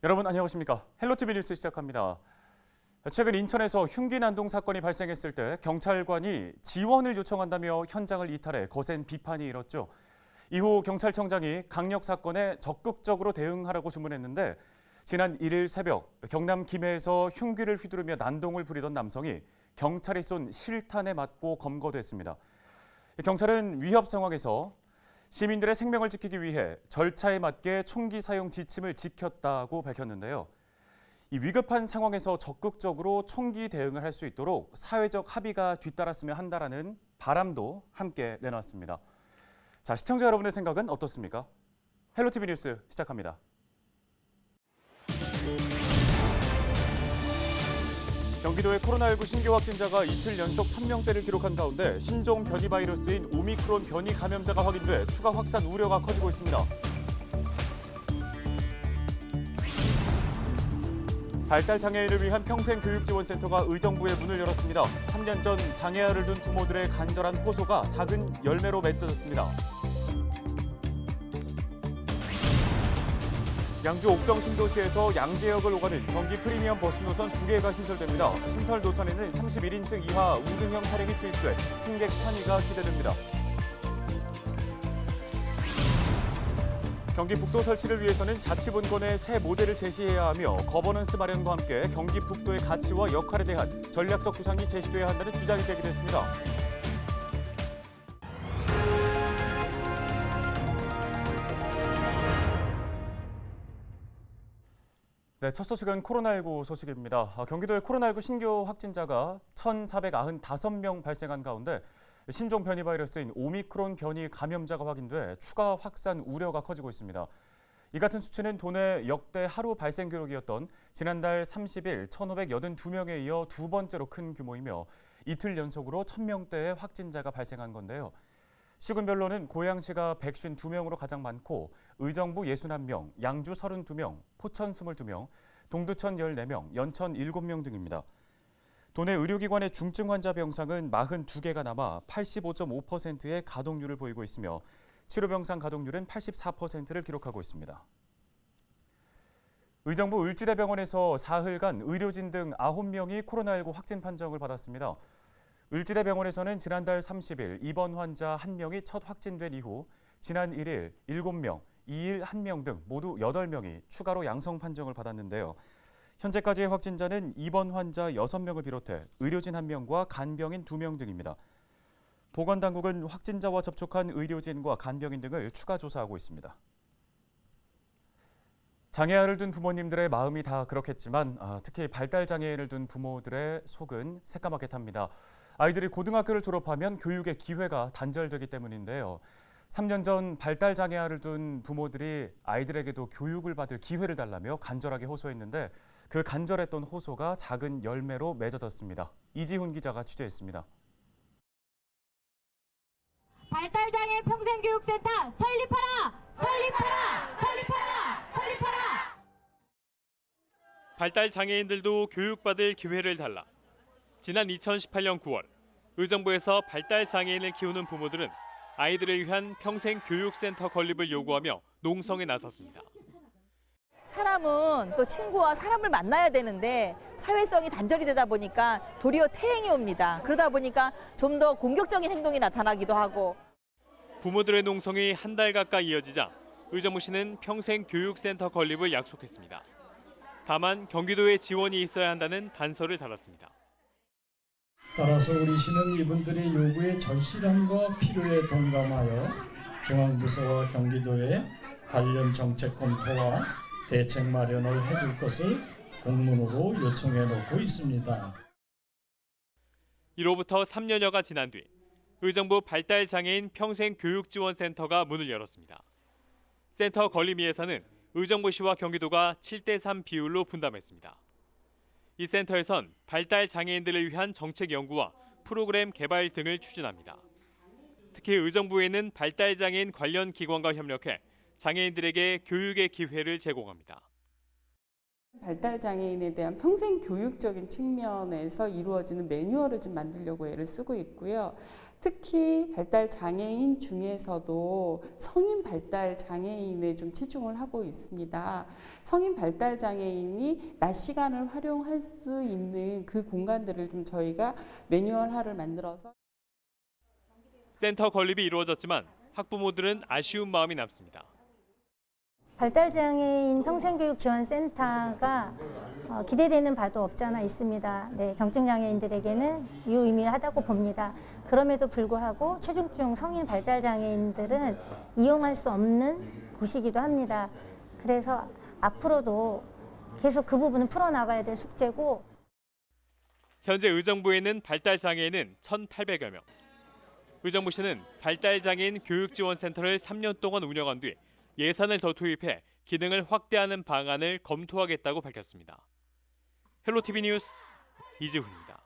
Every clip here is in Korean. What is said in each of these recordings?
여러분 안녕하십니까? 헬로티비 뉴스 시작합니다. 최근 인천에서 흉기 난동 사건이 발생했을 때 경찰관이 지원을 요청한다며 현장을 이탈해 거센 비판이 일었죠. 이후 경찰청장이 강력 사건에 적극적으로 대응하라고 주문했는데 지난 1일 새벽 경남 김해에서 흉기를 휘두르며 난동을 부리던 남성이 경찰이 쏜 실탄에 맞고 검거됐습니다. 경찰은 위협 상황에서 시민들의 생명을 지키기 위해 절차에 맞게 총기 사용 지침을 지켰다고 밝혔는데요. 이 위급한 상황에서 적극적으로 총기 대응을 할 수 있도록 사회적 합의가 뒤따랐으면 한다라는 바람도 함께 내놨습니다. 자, 시청자 여러분의 생각은 어떻습니까? 헬로티비 뉴스 시작합니다. 경기도의 코로나19 신규 확진자가 이틀 연속 1000명대를 기록한 가운데 신종 변이 바이러스인 오미크론 변이 감염자가 확인돼 추가 확산 우려가 커지고 있습니다. 발달 장애인을 위한 평생교육지원센터가 의정부에 문을 열었습니다. 3년 전 장애아를 둔 부모들의 간절한 호소가 작은 열매로 맺어졌습니다. 양주 옥정 신도시에서 양재역을 오가는 경기 프리미엄 버스 노선 2개가 신설됩니다. 신설 노선에는 31인승 이하 우등형 차량이 투입돼 승객 편의가 기대됩니다. 경기 북도 설치를 위해서는 자치분권의 새 모델을 제시해야 하며 거버넌스 마련과 함께 경기 북도의 가치와 역할에 대한 전략적 구상이 제시돼야 한다는 주장이 제기됐습니다. 네, 첫 소식은 코로나19 소식입니다. 경기도의 코로나19 신규 확진자가 1,495명 발생한 가운데 신종 변이 바이러스인 오미크론 변이 감염자가 확인돼 추가 확산 우려가 커지고 있습니다. 이 같은 수치는 도내 역대 하루 발생 기록이었던 지난달 30일 1,582명에 이어 두 번째로 큰 규모이며 이틀 연속으로 1,000명대의 확진자가 발생한 건데요. 시군별로는 고양시가 152명으로 가장 많고 의정부 61명, 양주 32명, 포천 22명, 동두천 14명, 연천 7명 등입니다. 도내 의료기관의 중증 환자 병상은 42개가 남아 85.5%의 가동률을 보이고 있으며 치료병상 가동률은 84%를 기록하고 있습니다. 의정부 을지대병원에서 사흘간 의료진 등 9명이 코로나19 확진 판정을 받았습니다. 을지대병원에서는 지난달 30일 입원 환자 1명이 첫 확진된 이후 지난 1일 7명, 2일 1명 등 모두 8명이 추가로 양성 판정을 받았는데요. 현재까지의 확진자는 입원 환자 6명을 비롯해 의료진 1명과 간병인 2명 등입니다. 보건당국은 확진자와 접촉한 의료진과 간병인 등을 추가 조사하고 있습니다. 장애아를 둔 부모님들의 마음이 다 그렇겠지만 특히 발달장애인을 둔 부모들의 속은 새까맣게 탑니다. 아이들이 고등학교를 졸업하면 교육의 기회가 단절되기 때문인데요. 3년 전 발달장애아를 둔 부모들이 아이들에게도 교육을 받을 기회를 달라며 간절하게 호소했는데 그 간절했던 호소가 작은 열매로 맺어졌습니다. 이지훈 기자가 취재했습니다. 발달장애인 평생교육센터 설립하라! 설립하라! 설립하라! 설립하라! 발달장애인들도 교육받을 기회를 달라. 지난 2018년 9월 의정부에서 발달장애인을 키우는 부모들은 아이들을 위한 평생교육센터 건립을 요구하며 농성에 나섰습니다. 사람은 또 친구와 사람을 만나야 되는데 사회성이 단절이 되다 보니까 도리어 퇴행이 옵니다. 그러다 보니까 좀 더 공격적인 행동이 나타나기도 하고. 부모들의 농성이 한 달 가까이 이어지자 의정부시는 평생교육센터 건립을 약속했습니다. 다만 경기도에 지원이 있어야 한다는 단서를 달았습니다. 따라서 우리 시는 이분들의 요구에 절실함과 필요에 동감하여 중앙부서와 경기도에 관련 정책 검토와 대책 마련을 해줄 것을 공문으로 요청해 놓고 있습니다. 이로부터 3년여가 지난 뒤 의정부 발달장애인 평생교육지원센터가 문을 열었습니다. 센터 건립 예산은 의정부시와 경기도가 7대3 비율로 분담했습니다. 이 센터에선 발달장애인들을 위한 정책 연구와 프로그램 개발 등을 추진합니다. 특히 의정부에는 발달장애인 관련 기관과 협력해 장애인들에게 교육의 기회를 제공합니다. 발달 장애인에 대한 평생 교육적인 측면에서 이루어지는 매뉴얼을 좀 만들려고 애를 쓰고 있고요. 특히 발달 장애인 중에서도 성인 발달 장애인에 좀 치중을 하고 있습니다. 성인 발달 장애인이 낮 시간을 활용할 수 있는 그 공간들을 좀 저희가 매뉴얼화를 만들어서 센터 건립이 이루어졌지만 학부모들은 아쉬운 마음이 남습니다. 발달장애인 평생교육지원센터가 기대되는 바도 없지 않아 있습니다. 네, 경증장애인들에게는 유의미하다고 봅니다. 그럼에도 불구하고 최중증 성인 발달장애인들은 이용할 수 없는 곳이기도 합니다. 그래서 앞으로도 계속 그 부분은 풀어나가야 될 숙제고 현재 의정부에는 발달 장애인은 1,800여 명. 의정부시는 발달 장애인 교육지원센터를 3년 동안 운영한 뒤 예산을 더 투입해 기능을 확대하는 방안을 검토하겠다고 밝혔습니다. 헬로티비 뉴스 이지훈입니다.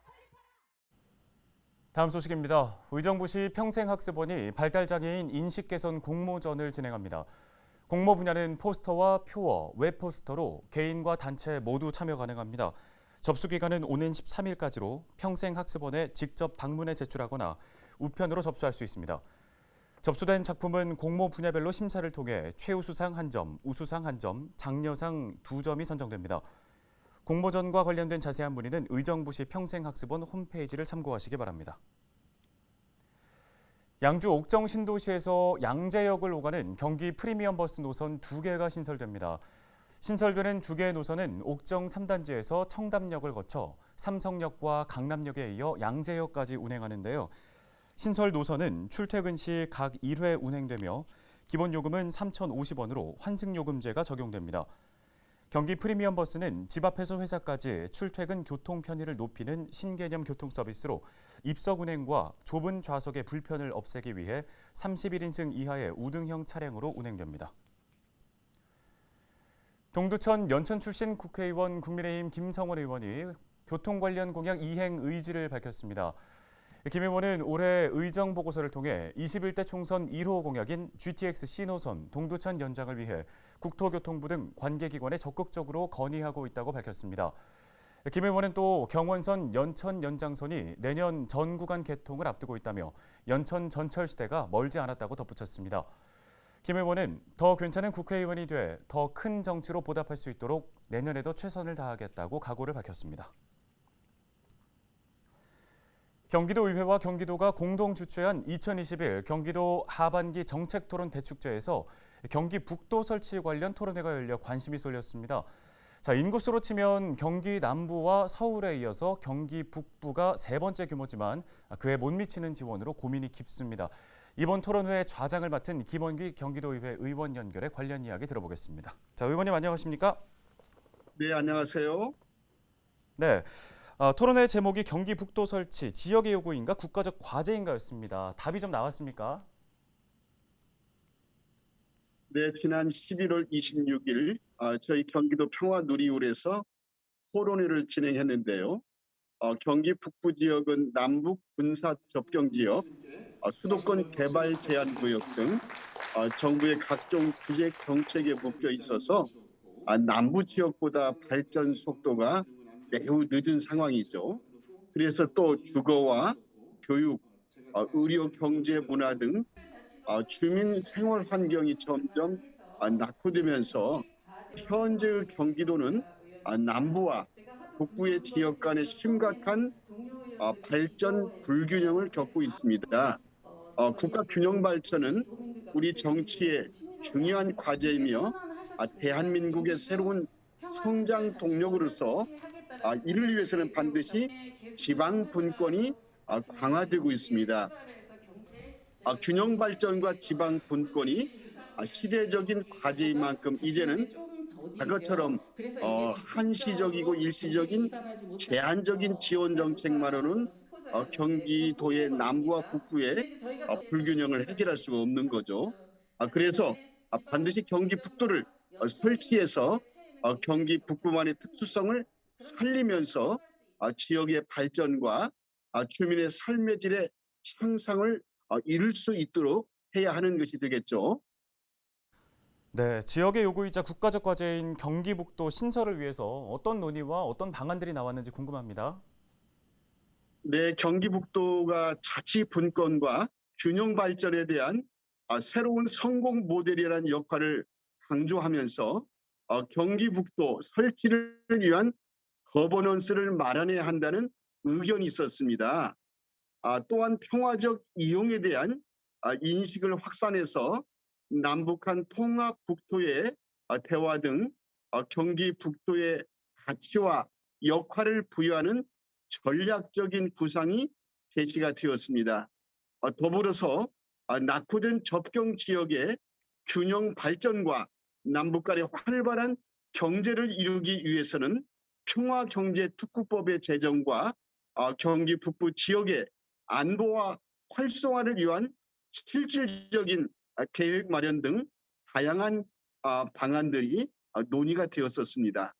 다음 소식입니다. 의정부시 평생학습원이 발달장애인 인식개선 공모전을 진행합니다. 공모 분야는 포스터와 표어, 웹포스터로 개인과 단체 모두 참여 가능합니다. 접수 기간은 오는 13일까지로 평생학습원에 직접 방문해 제출하거나 우편으로 접수할 수 있습니다. 접수된 작품은 공모 분야별로 심사를 통해 최우수상 1점, 우수상 1점, 장려상 2점이 선정됩니다. 공모전과 관련된 자세한 문의는 의정부시 평생학습원 홈페이지를 참고하시기 바랍니다. 양주 옥정 신도시에서 양재역을 오가는 경기 프리미엄 버스 노선 2개가 신설됩니다. 신설되는 2개의 노선은 옥정 3단지에서 청담역을 거쳐 삼성역과 강남역에 이어 양재역까지 운행하는데요. 신설 노선은 출퇴근 시 각 1회 운행되며 기본 요금은 3,050원으로 환승요금제가 적용됩니다. 경기 프리미엄 버스는 집 앞에서 회사까지 출퇴근 교통 편의를 높이는 신개념 교통 서비스로 입석 운행과 좁은 좌석의 불편을 없애기 위해 31인승 이하의 우등형 차량으로 운행됩니다. 동두천 연천 출신 국회의원 국민의힘 김성원 의원이 교통 관련 공약 이행 의지를 밝혔습니다. 김 의원은 올해 의정 보고서를 통해 21대 총선 1호 공약인 GTX C노선 동두천 연장을 위해 국토교통부 등 관계기관에 적극적으로 건의하고 있다고 밝혔습니다. 김 의원은 또 경원선 연천 연장선이 내년 전 구간 개통을 앞두고 있다며 연천 전철 시대가 멀지 않았다고 덧붙였습니다. 김 의원은 더 괜찮은 국회의원이 돼 더 큰 정치로 보답할 수 있도록 내년에도 최선을 다하겠다고 각오를 밝혔습니다. 경기도의회와 경기도가 공동 주최한 2021 경기도 하반기 정책토론 대축제에서 경기 북도 설치 관련 토론회가 열려 관심이 쏠렸습니다. 인구수로 치면 경기 남부와 서울에 이어서 경기 북부가 3번째 규모지만 그에 못 미치는 지원으로 고민이 깊습니다. 이번 토론회 좌장을 맡은 김원기 경기도의회 의원 연결해 관련 이야기 들어보겠습니다. 의원님 안녕하십니까? 네, 안녕하세요. 네. 토론회 제목이 경기 북도 설치, 지역의 요구인가 국가적 과제인가였습니다. 답이 좀 나왔습니까? 네, 지난 11월 26일 저희 경기도 평화누리홀에서 토론회를 진행했는데요. 경기 북부 지역은 남북 군사 접경 지역, 수도권 개발 제한 구역 등 정부의 각종 규제 정책에 묶여 있어서 남부 지역보다 발전 속도가 매우 늦은 상황이죠. 그래서 또 주거와 교육, 의료, 경제, 문화 등 주민 생활 환경이 점점 낙후되면서 현재 경기도는 남부와 북부의 지역 간의 심각한 발전 불균형을 겪고 있습니다. 국가 균형 발전은 우리 정치의 중요한 과제이며 대한민국의 새로운 성장 동력으로서 이를 위해서는 반드시 지방 분권이 강화되고 있습니다. 균형 발전과 지방 분권이 시대적인 과제인 만큼 이제는 과거처럼 한시적이고 일시적인 제한적인 지원 정책만으로는 경기도의 남부와 북부의 불균형을 해결할 수가 없는 거죠. 그래서 반드시 경기 북도를 설치해서 경기 북부만의 특수성을 살리면서 지역의 발전과 주민의 삶의 질의 향상을 이룰 수 있도록 해야 하는 것이 되겠죠. 네, 지역의 요구이자 국가적 과제인 경기북도 신설을 위해서 어떤 논의와 어떤 방안들이 나왔는지 궁금합니다. 네, 경기북도가 자치 분권과 균형 발전에 대한 새로운 성공 모델이라는 역할을 강조하면서 경기북도 설치를 위한 거버넌스를 마련해야 한다는 의견이 있었습니다. 또한 평화적 이용에 대한 인식을 확산해서 남북한 통합 국토의 대화 등 경기 북도의 가치와 역할을 부여하는 전략적인 구상이 제시가 되었습니다. 더불어서 낙후된 접경 지역의 균형 발전과 남북 간의 활발한 경제를 이루기 위해서는 평화경제특구법의 제정과 경기 북부 지역의 안보와 활성화를 위한 실질적인 계획 마련 등 다양한 방안들이 논의가 되었었습니다.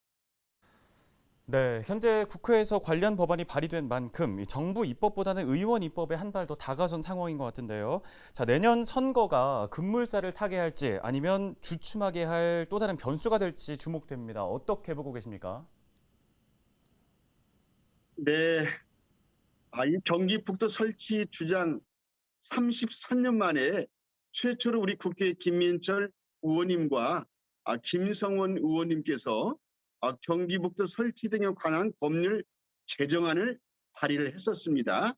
네, 현재 국회에서 관련 법안이 발의된 만큼 이 정부 입법보다는 의원 입법에 한 발 더 다가선 상황인 것 같은데요. 자, 내년 선거가 급물살을 타게 할지 아니면 주춤하게 할 또 다른 변수가 될지 주목됩니다. 어떻게 보고 계십니까? 네, 이 경기 북도 설치 주장 33년 만에 최초로 우리 국회 김민철 의원님과 김성원 의원님께서 경기북도 설치 등에 관한 법률 제정안을 발의를 했었습니다.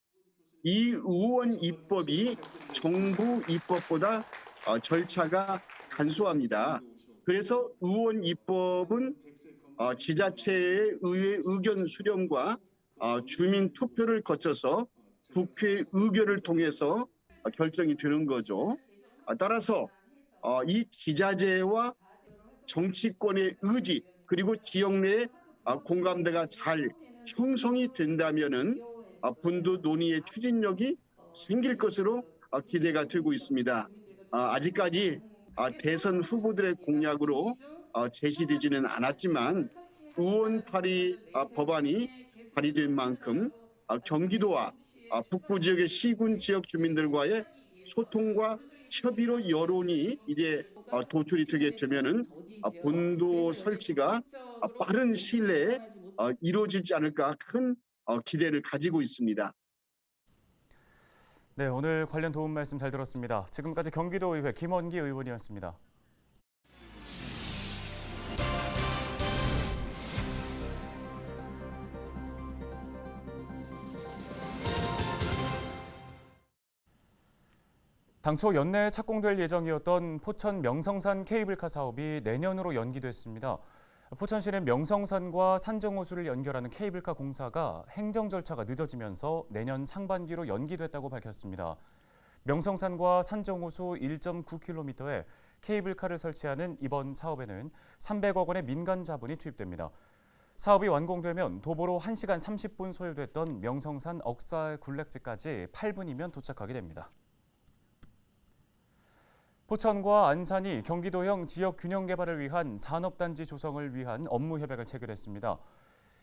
이 의원 입법이 정부 입법보다 절차가 간소합니다. 그래서 의원 입법은 지자체의 의회 의견 수렴과 주민 투표를 거쳐서 국회 의결을 통해서 결정이 되는 거죠. 따라서 이 지자체와 정치권의 의지 그리고 지역 내 공감대가 잘 형성이 된다면은 분도 논의의 추진력이 생길 것으로 기대가 되고 있습니다. 아직까지 대선 후보들의 공약으로 제시되지는 않았지만 의원 발의 법안이 발의된 만큼 경기도와 북부 지역의 시군 지역 주민들과의 소통과 협의로 여론이 이제 도출이 되게 되면은 본도 설치가 빠른 시일 내에 이루어지지 않을까 큰 기대를 가지고 있습니다. 네, 오늘 관련 도움 말씀 잘 들었습니다. 지금까지 경기도의회 김원기 의원이었습니다. 당초 연내에 착공될 예정이었던 포천 명성산 케이블카 사업이 내년으로 연기됐습니다. 포천시는 명성산과 산정호수를 연결하는 케이블카 공사가 행정 절차가 늦어지면서 내년 상반기로 연기됐다고 밝혔습니다. 명성산과 산정호수 1.9km에 케이블카를 설치하는 이번 사업에는 300억 원의 민간 자본이 투입됩니다. 사업이 완공되면 도보로 1시간 30분 소요됐던 명성산 억사 굴렉지까지 8분이면 도착하게 됩니다. 포천과 안산이 경기도형 지역 균형 개발을 위한 산업단지 조성을 위한 업무 협약을 체결했습니다.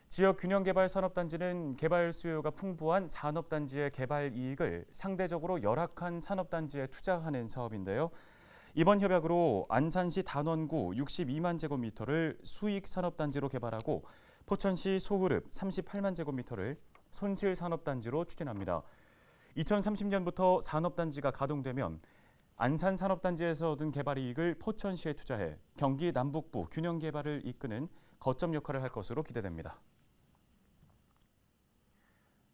지역 균형 개발 산업단지는 개발 수요가 풍부한 산업단지의 개발 이익을 상대적으로 열악한 산업단지에 투자하는 사업인데요. 이번 협약으로 안산시 단원구 62만 제곱미터를 수익 산업단지로 개발하고 포천시 소그룹 38만 제곱미터를 손실 산업단지로 추진합니다. 2030년부터 산업단지가 가동되면 안산 산업단지에서 얻은 개발 이익을 포천시에 투자해 경기 남북부 균형 개발을 이끄는 거점 역할을 할 것으로 기대됩니다.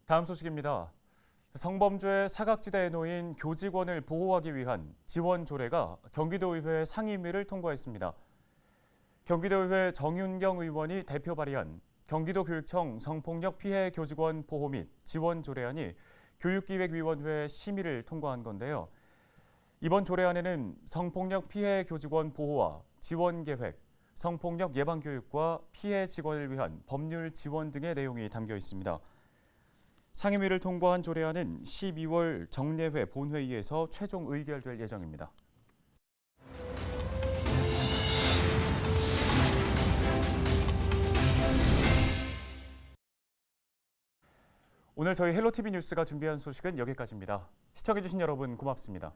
다음 소식입니다. 성범죄 사각지대에 놓인 교직원을 보호하기 위한 지원 조례가 경기도의회 상임위를 통과했습니다. 경기도의회 정윤경 의원이 대표 발의한 경기도교육청 성폭력 피해 교직원 보호 및 지원 조례안이 교육기획위원회 심의를 통과한 건데요. 이번 조례안에는 성폭력 피해 교직원 보호와 지원 계획, 성폭력 예방 교육과 피해 직원을 위한 법률 지원 등의 내용이 담겨 있습니다. 상임위를 통과한 조례안은 12월 정례회 본회의에서 최종 의결될 예정입니다. 오늘 저희 헬로티비 뉴스가 준비한 소식은 여기까지입니다. 시청해주신 여러분 고맙습니다.